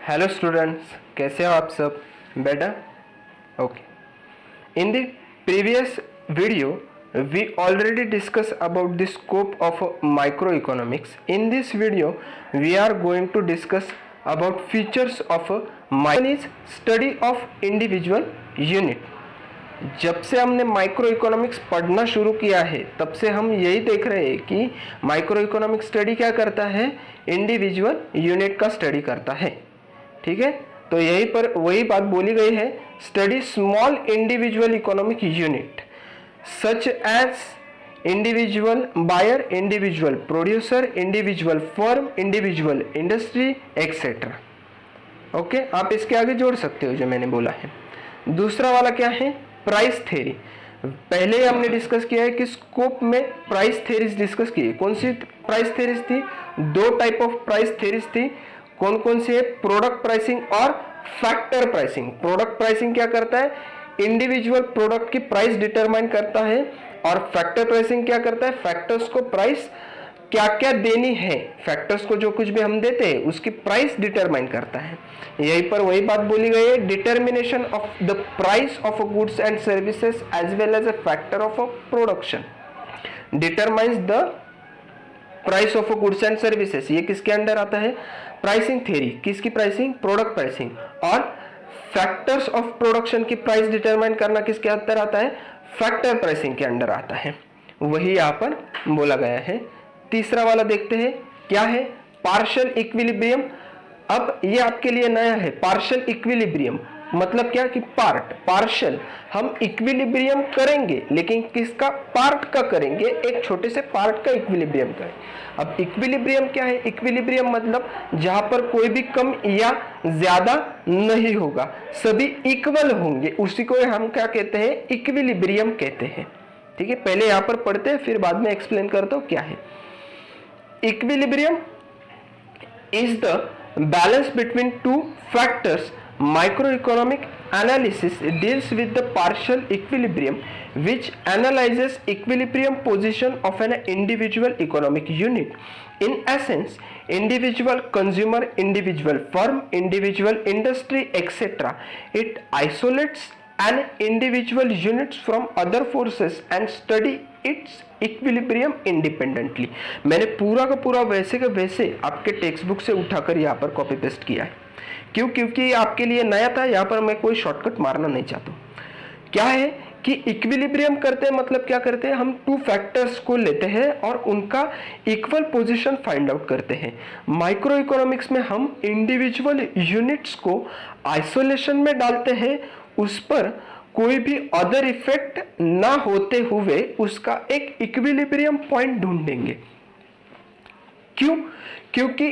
Hello students, कैसे हो आप सब? Better? Okay. In the previous video, we already discussed about the scope of microeconomics. In this video, we are going to discuss about features of study of individual unit. जब से हमने micro economics पढ़ना शुरू किया है तब से हम यही देख रहे हैं कि माइक्रो इकोनॉमिक्स स्टडी क्या करता है, इंडिविजुअल यूनिट का स्टडी करता है. ठीक है, तो यही पर वही बात बोली गई है. Study small individual economic unit such as individual buyer, individual producer, individual firm, individual industry etcetera. Okay, आप इसके आगे जोड़ सकते हो जो मैंने बोला है. दूसरा वाला क्या है, प्राइस थ्योरी. पहले हमने डिस्कस किया है कि स्कोप में प्राइस थ्योरीज डिस्कस की है. कौन सी प्राइस थ्योरीज थी? दो टाइप ऑफ प्राइस थ्योरीज थी. कौन कौन सी है? प्रोडक्ट प्राइसिंग और फैक्टर प्राइसिंग. प्रोडक्ट प्राइसिंग क्या करता है? इंडिविजुअल प्रोडक्ट की प्राइस डिटरमाइन करता है. और फैक्टर प्राइसिंग क्या करता है? फैक्टर्स को प्राइस क्या क्या देनी है, फैक्टर्स को जो कुछ भी हम देते हैं उसकी प्राइस डिटरमाइन करता है. यहीं पर वही बात बोली गई है, determination of the price of goods and services as well as a factor of production determines the price of goods and services. ये किसके अंडर आता है? Pricing theory. किसकी प्राइसिंग? Product pricing. और फैक्टर्स ऑफ प्रोडक्शन की price determine करना किसके अंदर आता है? फैक्टर प्राइसिंग के अंडर आता है. वही यहाँ पर बोला गया है. तीसरा वाला देखते हैं, क्या है? Partial equilibrium. अब ये आपके लिए नया है. पार्शियल इक्विलिब्रियम मतलब क्या कि पार्ट पार्शियल हम इक्विलिब्रियम करेंगे, लेकिन किसका? पार्ट का करेंगे, एक छोटे से पार्ट का इक्विलिब्रियम करें. अब इक्विलिब्रियम क्या है? इक्विलिब्रियम मतलब जहां पर कोई भी कम या ज्यादा नहीं होगा, सभी इक्वल होंगे, उसी को हम क्या कहते हैं? इक्विलिब्रियम कहते हैं. ठीक है, पहले यहां पर पढ़ते हैं, फिर बाद में एक्सप्लेन करता हूं क्या है. Equilibrium is the balance between two factors. Microeconomic analysis deals with the partial equilibrium, which analyzes equilibrium position of an individual economic unit. In essence, individual consumer, individual firm, individual industry, etc. It isolates an individual units from other forces and study its equilibrium independently. मैंने पूरा का पूरा वैसे का वैसे आपके text book से उठाकर यहाँ पर कॉपी पेस्ट किया है. क्यों? क्योंकि आपके लिए नया था. यहाँ पर मैं कोई शॉर्टकट मारना नहीं चाहता. क्या है कि इक्विलिब्रियम करते हैं मतलब क्या करते हैं? हम टू फैक्टर्स को लेते हैं और उनका इक्वल पोजीशन फाइंड आउट करते हैं. माइक्रो इकोनॉमिक्स में हम इंडिविजुअल यूनिट्स को आइसोलेशन में डालते हैं, उस पर कोई भी अदर इफेक्ट ना होते हुए उसका एक इक्विलिब्रियम पॉइंट ढूंढेंगे. क्यों? क्योंकि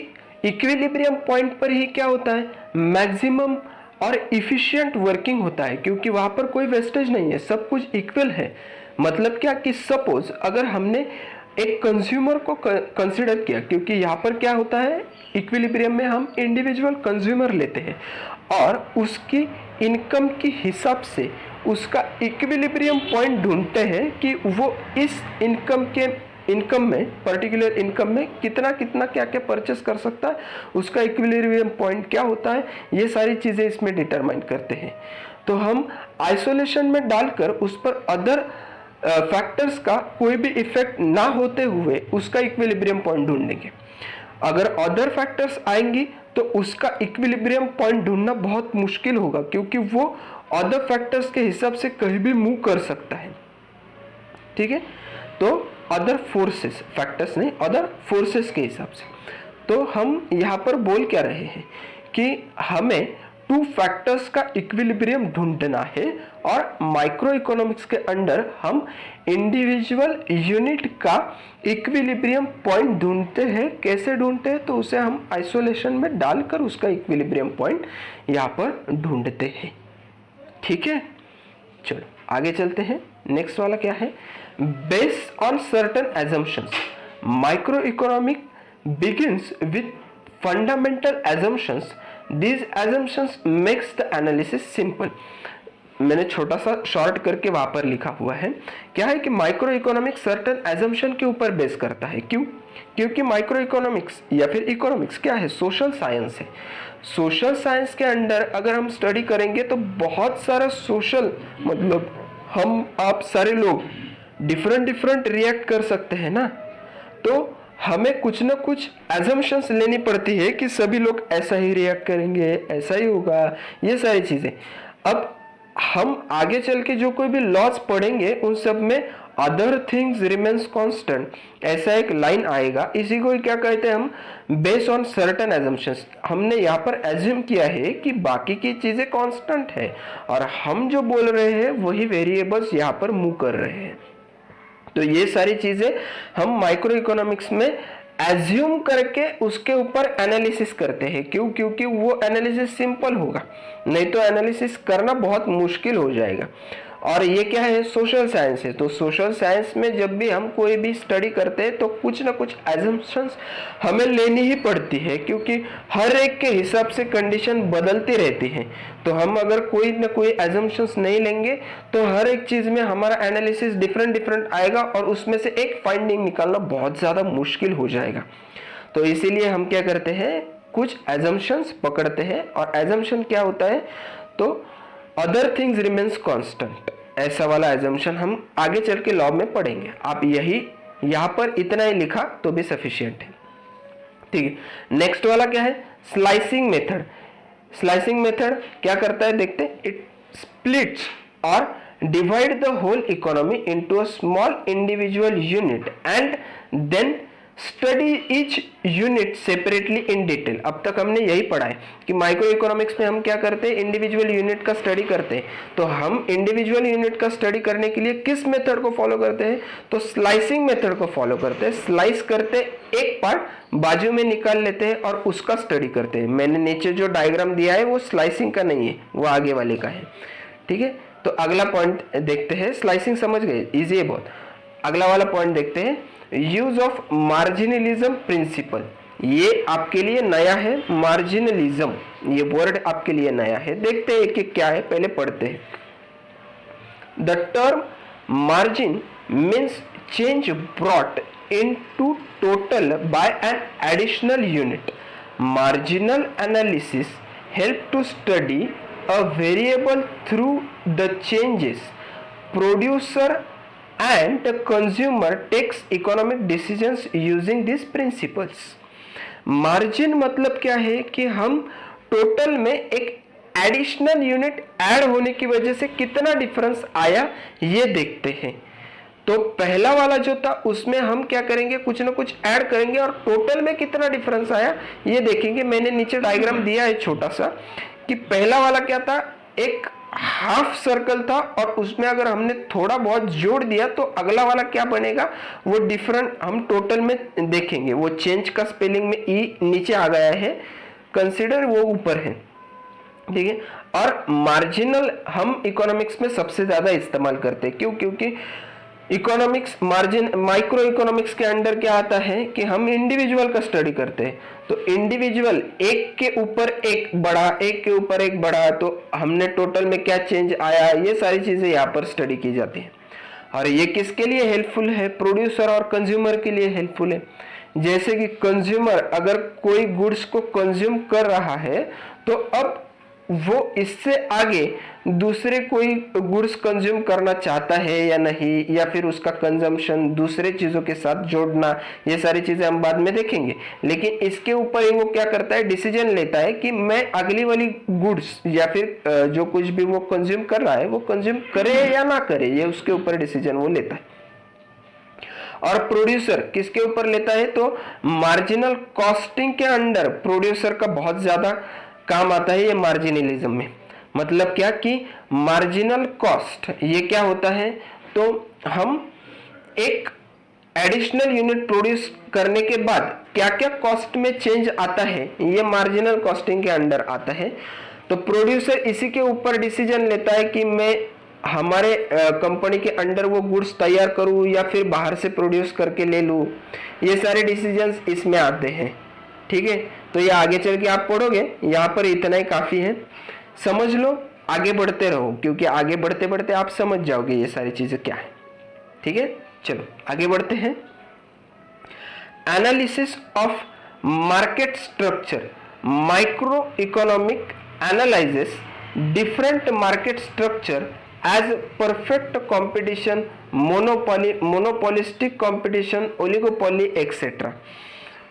इक्विलिब्रियम पॉइंट पर ही क्या होता है? मैक्सिमम और इफिशिएंट वर्किंग होता है, क्योंकि वहां पर कोई वेस्टेज नहीं है, सब कुछ इक्वल है. मतलब क्या कि सपोज अगर हमने एक कंज्यूमर को कंसीडर किया, क्योंकि यहाँ पर क्या होता है? इक्विलिब्रियम में हम इंडिविजुअल कंज्यूमर लेते हैं और उसकी इनकम के हिसाब से उसका इक्विलिब्रियम पॉइंट ढूंढते हैं कि वो इस इनकम में पर्टिकुलर इनकम में कितना कितना क्या क्या परचेस कर सकता है, उसका इक्विलिब्रियम पॉइंट क्या होता है, ये सारी चीज़ें इसमें डिटरमाइन करते हैं. तो हम आइसोलेशन में डालकर उस पर अदर फैक्टर्स का कोई भी इफेक्ट ना होते हुए उसका इक्विलिब्रियम पॉइंट ढूंढेंगे. अगर अदर फैक्टर्स आएंगी तो उसका इक्विलिब्रियम पॉइंट ढूंढना बहुत मुश्किल होगा, क्योंकि वो अदर फैक्टर्स के हिसाब से कहीं भी मूव कर सकता है. ठीक है, तो अदर फोर्सेस, फैक्टर्स नहीं, अदर फोर्सेस के हिसाब से. तो हम यहाँ पर बोल क्या रहे हैं कि हमें टू फैक्टर्स का इक्विलिब्रियम ढूंढना है और माइक्रो इकोनॉमिक्स के अंडर हम इंडिविजुअल यूनिट का इक्विलिब्रियम पॉइंट ढूंढते हैं. कैसे ढूंढते हैं? तो उसे हम आइसोलेशन में डालकर उसका इक्विलिब्रियम पॉइंट यहाँ पर ढूंढते हैं. ठीक है, चलो आगे चलते हैं. नेक्स्ट वाला क्या है? Based on certain assumptions, micro economic begins with fundamental assumptions. These assumptions makes the analysis simple. मैंने छोटा सा शॉर्ट करके वहां पर लिखा हुआ है। क्या है कि माइक्रो इकोनॉमिक्स सर्टेन एजम्पशन के ऊपर बेस करता है। क्यों? क्योंकि माइक्रो इकोनॉमिक्स या फिर इकोनॉमिक्स क्या है? सोशल साइंस है। सोशल साइंस के अंडर अगर हम स्टडी करेंगे तो बहुत सारा सोशल, मतलब हम आप सारे लोग डिफरेंट डिफरेंट रिएक्ट कर सकते हैं ना, तो हमें कुछ ना कुछ एजम्पशंस लेनी पड़ती है कि सभी लोग ऐसा ही रिएक्ट करेंगे, ऐसा ही होगा, ये सारी चीजें। अब हम आगे चल के जो कोई भी लॉज पढ़ेंगे उन सब में अदर थिंग्स रिमेन्स कांस्टेंट ऐसा एक लाइन आएगा। इसी को क्या कहते हैं हम? Based on certain assumptions. हमने यहाँ पर एज्यूम किया है कि बाकी की चीजें कांस्टेंट है और हम जो बोल रहे हैं वही वेरिएबल्स यहाँ पर मूव कर रहे हैं। तो ये सारी चीजें हम माइक्रो इकोनॉमिक्स में एज्यूम करके उसके ऊपर एनालिसिस करते हैं। क्यों? क्योंकि वो एनालिसिस सिंपल होगा, नहीं तो एनालिसिस करना बहुत मुश्किल हो जाएगा। और ये क्या है? सोशल साइंस है। तो सोशल साइंस में जब भी हम कोई भी स्टडी करते हैं तो कुछ ना कुछ एजम्पशंस हमें लेनी ही पड़ती है, क्योंकि हर एक के हिसाब से कंडीशन बदलती रहती है। तो हम अगर कोई ना कोई एजम्पशंस नहीं लेंगे तो हर एक चीज में हमारा एनालिसिस डिफरेंट डिफरेंट आएगा और उसमें से एक फाइंडिंग निकालना बहुत ज्यादा मुश्किल हो जाएगा। तो इसीलिए हम क्या करते हैं? कुछ एजम्पशंस पकड़ते हैं। और एजम्पशन क्या होता है? तो अदर थिंग्स रिमेन्स कांस्टेंट, ऐसा वाला एजम्पशन हम आगे चल के लॉ में पढ़ेंगे। आप यही यहाँ पर इतना ही लिखा तो भी सफिशिएंट है। ठीक है, नेक्स्ट वाला क्या है? Slicing method. स्लाइसिंग मेथड क्या करता है देखते हैं। इट स्प्लिट्स और divide the whole economy into a small individual unit and then study each unit separately in detail. अब तक हमने यही पढ़ा है कि माइक्रो इकोनॉमिक्स में हम क्या करते हैं? इंडिविजुअल यूनिट का स्टडी करते हैं। तो हम इंडिविजुअल यूनिट का स्टडी करने के लिए किस मेथड को फॉलो करते हैं? तो स्लाइसिंग मेथड को फॉलो करते हैं। स्लाइस करते एक पार्ट बाजू में निकाल लेते हैं और उसका स्टडी करते हैं। मैंने नीचे जो डायग्राम दिया है वो स्लाइसिंग का नहीं है, वो आगे वाले का है। ठीक है, तो अगला पॉइंट देखते हैं। स्लाइसिंग समझ गए, इजी है बहुत। अगला वाला पॉइंट देखते हैं, यूज ऑफ मार्जिनलिज्म प्रिंसिपल। ये आपके लिए नया है, मार्जिनलिज्म, ये वर्ड आपके लिए नया है। देखते हैं कि क्या है, पहले पढ़ते हैं। The term margin means change brought into total by an additional unit. Marginal analysis help to study a variable through the changes producer and the consumer takes economic decisions using these principles। Margin मतलब क्या है कि हम total में एक additional unit add होने की वजह से कितना डिफरेंस आया ये देखते हैं। तो पहला वाला जो था उसमें हम क्या करेंगे? कुछ ना कुछ ऐड करेंगे और टोटल में कितना डिफरेंस आया ये देखेंगे। मैंने नीचे डायग्राम दिया है छोटा सा कि पहला वाला क्या था? एक हाफ सर्कल था और उसमें अगर हमने थोड़ा बहुत जोड़ दिया तो अगला वाला क्या बनेगा? वो डिफरेंट हम टोटल में देखेंगे। वो चेंज का स्पेलिंग में ई नीचे आ गया है, कंसीडर वो ऊपर है। ठीक है, और मार्जिनल हम इकोनॉमिक्स में सबसे ज्यादा इस्तेमाल करते हैं। क्यों? क्योंकि इकोनॉमिक्स मार्जिन माइक्रो इकोनॉमिक्स के अंडर क्या आता है कि हम इंडिविजुअल का स्टडी करते हैं। तो इंडिविजुअल एक के ऊपर एक बढ़ा, एक के ऊपर एक बढ़ा, तो हमने टोटल में क्या चेंज आया, ये सारी चीजें यहाँ पर स्टडी की जाती है। और ये किसके लिए हेल्पफुल है? प्रोड्यूसर और कंज्यूमर के लिए हेल्पफुल है। जैसे कि कंज्यूमर अगर कोई गुड्स को कंज्यूम कर रहा है तो अब वो इससे आगे दूसरे कोई गुड्स कंज्यूम करना चाहता है या नहीं, या फिर उसका कंजम्पशन दूसरे चीजों के साथ जोड़ना, ये सारी चीजें हम बाद में देखेंगे। लेकिन इसके ऊपर ही वो क्या करता है? डिसीजन लेता है कि मैं अगली वाली गुड्स या फिर जो कुछ भी वो कंज्यूम कर रहा है वो कंज्यूम करे या ना करे, ये उसके ऊपर डिसीजन वो लेता है। और प्रोड्यूसर किसके ऊपर लेता है? तो मार्जिनल कॉस्टिंग के अंडर प्रोड्यूसर का बहुत ज्यादा काम आता है ये मार्जिनलिज्म में। मतलब क्या कि मार्जिनल कॉस्ट ये क्या होता है? तो हम एक एडिशनल यूनिट प्रोड्यूस करने के बाद क्या क्या कॉस्ट में चेंज आता है ये मार्जिनल कॉस्टिंग के अंडर आता है। तो प्रोड्यूसर इसी के ऊपर डिसीजन लेता है कि मैं हमारे कंपनी के अंडर वो गुड्स तैयार करूं या फिर बाहर से प्रोड्यूस करके ले लूं, ये सारे डिसीजंस इसमें आते हैं। ठीक है, तो ये आगे चल के आप पढ़ोगे, यहाँ पर इतना ही काफी है, समझ लो आगे बढ़ते रहो, क्योंकि आगे बढ़ते बढ़ते आप समझ जाओगे ये सारी चीजें क्या है। ठीक है, चलो आगे बढ़ते हैं। Analysis of market structure, micro economic analyses different market structure as perfect competition, monopolistic competition, oligopoly etcetera.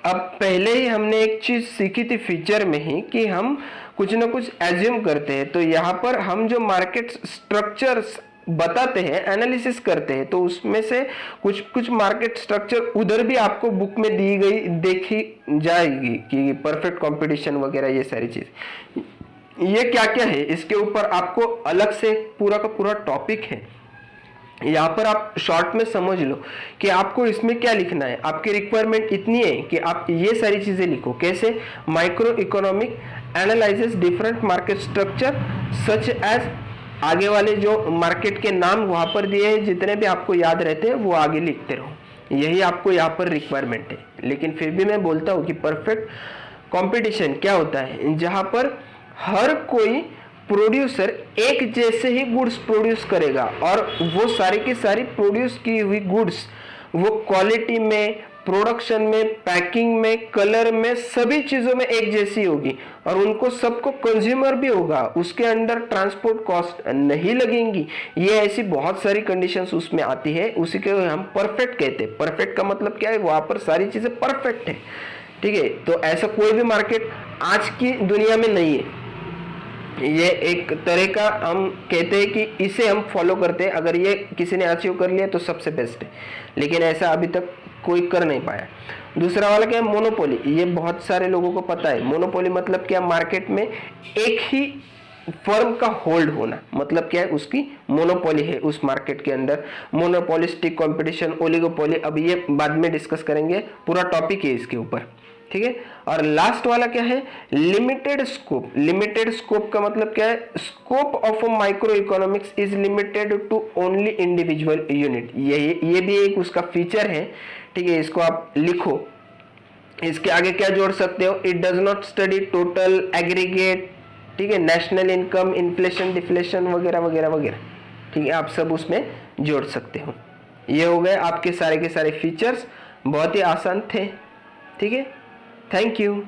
अब पहले ही हमने एक चीज सीखी थी फीचर में ही कि हम कुछ ना कुछ एज्यूम करते हैं, तो यहाँ पर हम जो मार्केट स्ट्रक्चर्स बताते हैं, एनालिसिस करते हैं, तो उसमें से कुछ कुछ मार्केट स्ट्रक्चर उधर भी आपको बुक में दी गई देखी जाएगी कि परफेक्ट कंपटीशन वगैरह ये सारी चीज, ये क्या क्या है इसके ऊपर आपको अलग से पूरा का पूरा टॉपिक है। यहाँ पर आप शॉर्ट में समझ लो कि आपको इसमें क्या लिखना है। आपकी रिक्वायरमेंट इतनी है कि आप ये सारी चीजें लिखो। कैसे? Micro economic analyses different market structure such as, आगे वाले जो मार्केट के नाम वहां पर दिए हैं जितने भी आपको याद रहते हैं वो आगे लिखते रहो। यही आपको यहाँ पर रिक्वायरमेंट है। लेकिन फिर भी मैं बोलता हूँ कि परफेक्ट कंपटीशन क्या होता है, जहां पर हर कोई प्रोड्यूसर एक जैसे ही गुड्स प्रोड्यूस करेगा और वो सारी की सारी प्रोड्यूस की हुई गुड्स वो क्वालिटी में, प्रोडक्शन में, पैकिंग में, कलर में, सभी चीजों में एक जैसी होगी और उनको सबको कंज्यूमर भी होगा, उसके अंदर ट्रांसपोर्ट कॉस्ट नहीं लगेंगी। ये ऐसी बहुत सारी कंडीशंस उसमें आती है, उसी के हम परफेक्ट कहते हैं। परफेक्ट का मतलब क्या है? वहां पर सारी चीजें परफेक्ट है। ठीक है, तो ऐसा कोई भी मार्केट आज की दुनिया में नहीं है। ये एक तरह का हम कहते हैं कि इसे हम फॉलो करते हैं, अगर ये किसी ने अचीव कर लिया तो सबसे बेस्ट है, लेकिन ऐसा अभी तक कोई कर नहीं पाया। दूसरा वाला क्या है? मोनोपोली। ये बहुत सारे लोगों को पता है। मोनोपोली मतलब क्या? मार्केट में एक ही फर्म का होल्ड होना, मतलब क्या है? उसकी मोनोपोली है उस मार्केट के अंदर। मोनोपोलिस्टिक कंपटीशन, ओलिगोपोली, अब ये बाद में डिस्कस करेंगे, पूरा टॉपिक है इसके ऊपर। ठीक है, और लास्ट वाला क्या है? Limited scope. लिमिटेड स्कोप का मतलब क्या है? Scope of micro economics is limited to only individual unit. ये भी एक उसका फीचर है। ठीक है, इसको आप लिखो। इसके आगे क्या जोड़ सकते हो? It does not study total, aggregate, ठीक है, नेशनल इनकम, इन्फ्लेशन, डिफ्लेशन वगैरह वगैरह वगैरह। ठीक है, आप सब उसमें जोड़ सकते हो। ये हो गए आपके सारे के सारे फीचर्स, बहुत ही आसान थे। ठीक है, थैंक यू।